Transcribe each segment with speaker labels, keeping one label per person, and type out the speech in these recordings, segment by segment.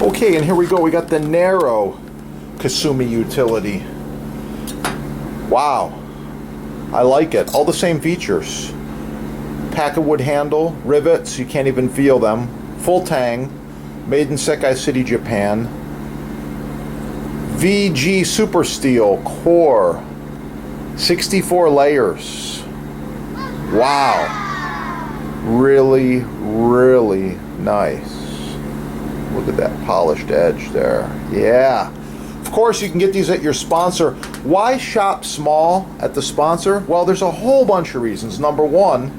Speaker 1: Okay, and here we go. We got the narrow Kasumi utility. Wow. I like it. All the same features. Pack of wood handle, rivets, you can't even feel them. Full tang, made in Sekai City, Japan. VG Super Steel core, 64 layers. Wow. Really, really nice. Look at that polished edge there. Yeah. Of course, you can get these at your sponsor. Why shop small at the sponsor? Well, there's a whole bunch of reasons. Number one,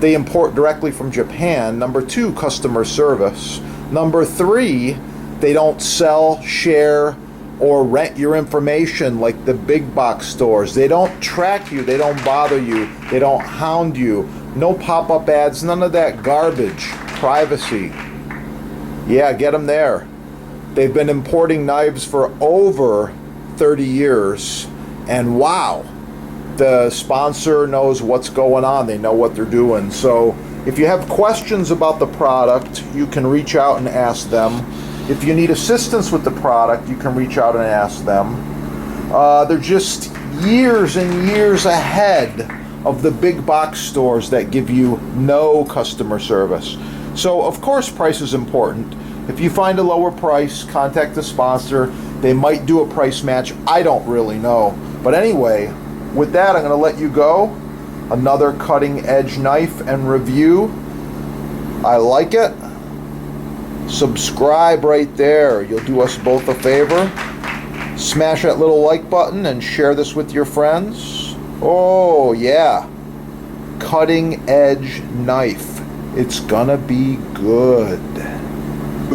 Speaker 1: they import directly from Japan. Number two, customer service. Number three, they don't sell, share, or rent your information like the big box stores. They don't track you. They don't bother you. They don't hound you. No pop-up ads. None of that garbage. Privacy. Yeah, get them there. They've been importing knives for over 30 years. And wow, the sponsor knows what's going on. They know what they're doing. So if you have questions about the product, you can reach out and ask them. If you need assistance with the product, you can reach out and ask them. They're just years and years ahead of the big box stores that give you no customer service. So of course price is important. If you find a lower price, contact the sponsor. They might do a price match. I don't really know. But anyway, with that, I'm going to let you go. Another cutting edge knife and review. I like it. Subscribe right there. You'll do us both a favor. Smash that little like button and share this with your friends. Oh yeah. Cutting edge knife. It's gonna be good.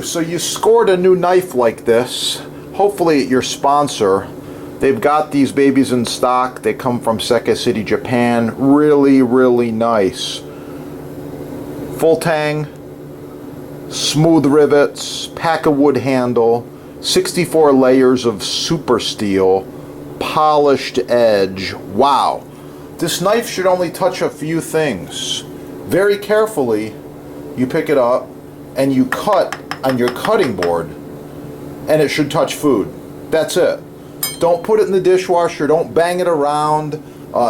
Speaker 1: So you scored a new knife like this, hopefully at your sponsor. They've got these babies in stock. They come from Sekai City, Japan. Really, really nice. Full tang, smooth rivets, pack of wood handle, 64 layers of super steel, polished edge. Wow. This knife should only touch a few things. Very carefully, you pick it up and you cut on your cutting board, and it should touch food. That's it. Don't put it in the dishwasher. Don't bang it around.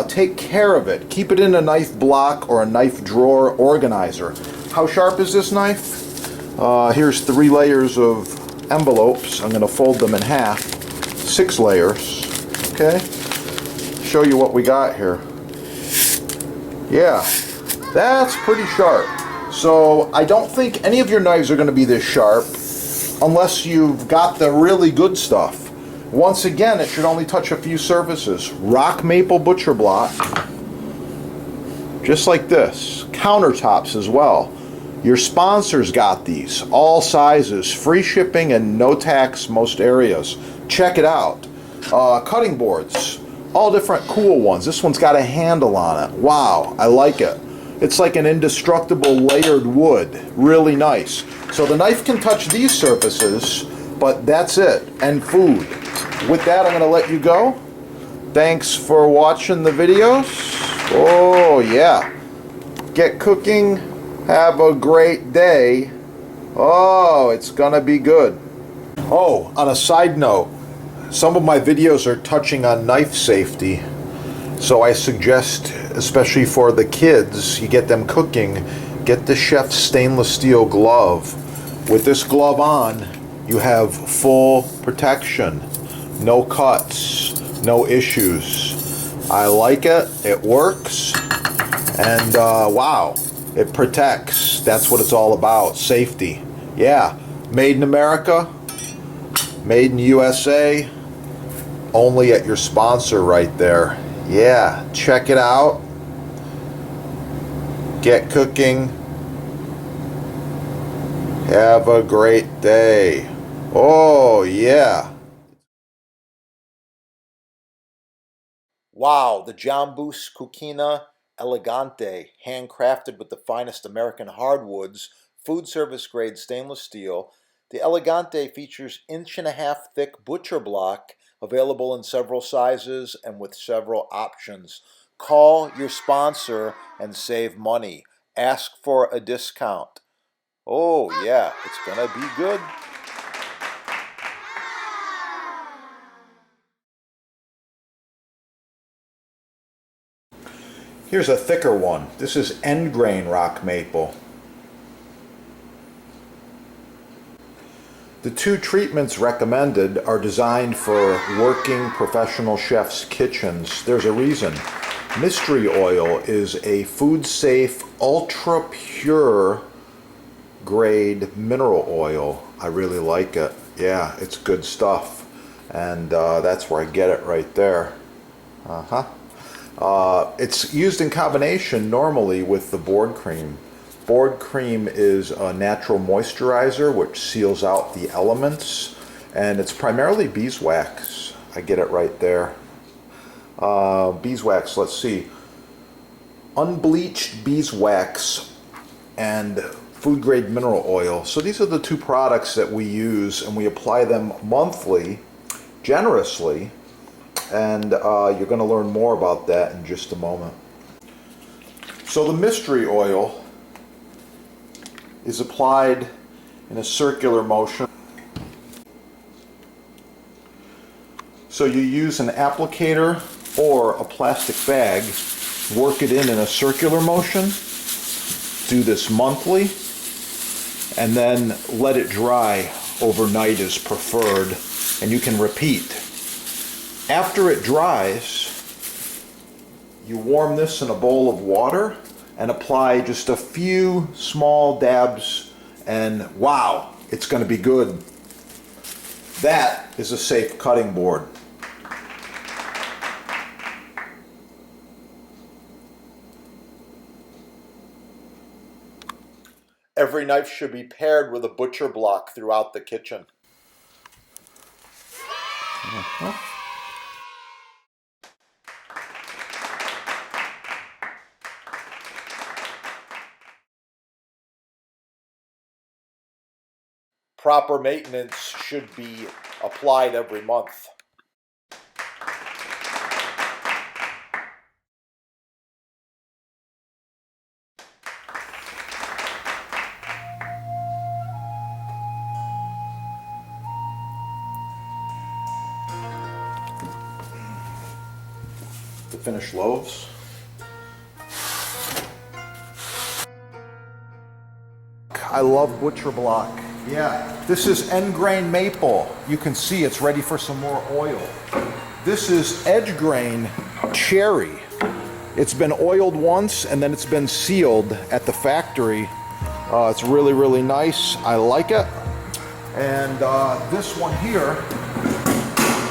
Speaker 1: Take care of it. Keep it in a knife block or a knife drawer organizer. How sharp is this knife? Here's 3 layers of envelopes. I'm going to fold them in half. 6 layers. Okay? Show you what we got here. Yeah, that's pretty sharp. So I don't think any of your knives are going to be this sharp unless you've got the really good stuff. Once again, it should only touch a few surfaces. Rock maple butcher block, just like this. Countertops as well. Your sponsors got these, all sizes, free shipping and no tax most areas. Check it out. Cutting boards, all different cool ones. This one's got a handle on it. Wow, I like it. It's like an indestructible layered wood. Really nice. So the knife can touch these surfaces, but that's it. And food. With that, I'm going to let you go. Thanks for watching the videos. Oh, yeah. Get cooking. Have a great day. Oh, it's going to be good. Oh, on a side note, some of my videos are touching on knife safety. So I suggest, especially for the kids, you get them cooking, get the chef's stainless steel glove. With this glove on, you have full protection. No cuts, no issues. I like it, it works, and wow, it protects. That's what it's all about, safety. Yeah, made in America, made in USA, only at your sponsor right there. Yeah, check it out. Get cooking. Have a great day. Oh, yeah. Wow, the Jambus Cucina Elegante, handcrafted with the finest American hardwoods, food service grade stainless steel. The Elegante features 1.5-inch thick butcher block, available in several sizes and with several options. Call your sponsor and save money. Ask for a discount. Oh yeah, it's gonna be good. Here's a thicker one. This is end grain rock maple. The two treatments recommended are designed for working professional chefs' kitchens. There's a reason. Mystery oil is a food-safe, ultra-pure grade mineral oil. I really like it. Yeah, it's good stuff. And that's where I get it right there. It's used in combination normally with the board cream. Board cream is a natural moisturizer which seals out the elements, and it's primarily beeswax. I get it right there. Beeswax, let's see. Unbleached beeswax and food grade mineral oil. So these are the two products that we use, and we apply them monthly, generously, and you're going to learn more about that in just a moment. So the mystery oil is applied in a circular motion. So you use an applicator or a plastic bag, work it in a circular motion, do this monthly, and then let it dry overnight is preferred, and you can repeat. After it dries, you warm this in a bowl of water and apply just a few small dabs, and wow, it's going to be good. That is a safe cutting board. Every knife should be paired with a butcher block throughout the kitchen. Proper maintenance should be applied every month. The finished loaves. I love butcher block. Yeah, this is end grain maple. You can see it's ready for some more oil. This is edge grain cherry. It's been oiled once and then it's been sealed at the factory. It's really, really nice. I like it. And this one here,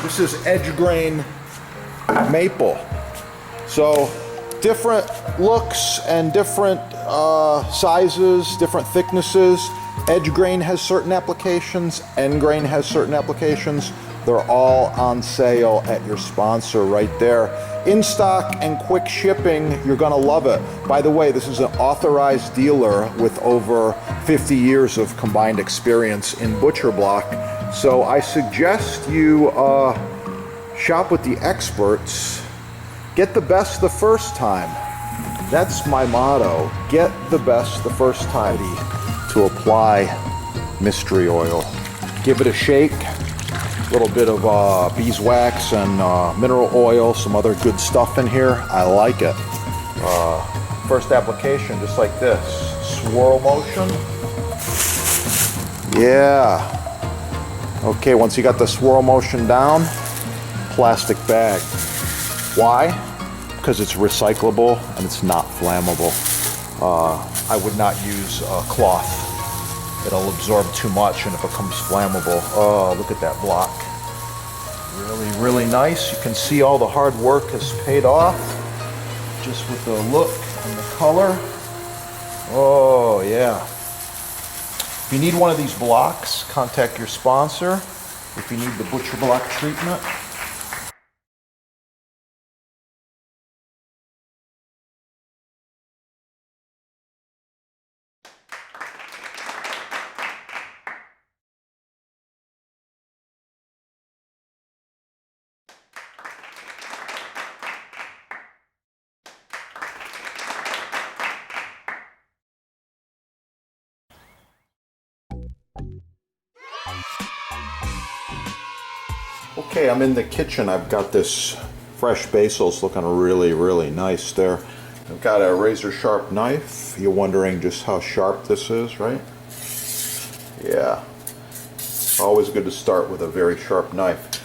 Speaker 1: this is edge grain maple. So different looks and different sizes, different thicknesses. Edge grain has certain applications, end grain has certain applications. They're all on sale at your sponsor right there. In stock and quick shipping, you're gonna love it. By the way, this is an authorized dealer with over 50 years of combined experience in butcher block. So I suggest you shop with the experts. Get the best the first time. That's my motto. Get the best the first time. To apply mystery oil. Give it a shake. A little bit of beeswax and mineral oil, some other good stuff in here. I like it. First application, just like this. Swirl motion. Yeah. Okay, once you got the swirl motion down, plastic bag. Why? Because it's recyclable and it's not flammable. I would not use a cloth. It'll absorb too much and it becomes flammable. Oh, look at that block. Really, really nice. You can see all the hard work has paid off just with the look and the color. Oh, yeah. If you need one of these blocks, contact your sponsor. If you need the butcher block treatment, okay, I'm in the kitchen. I've got this fresh basil's looking really, really nice there. I've got a razor sharp knife. You're wondering just how sharp this is, right? Yeah. Always good to start with a very sharp knife.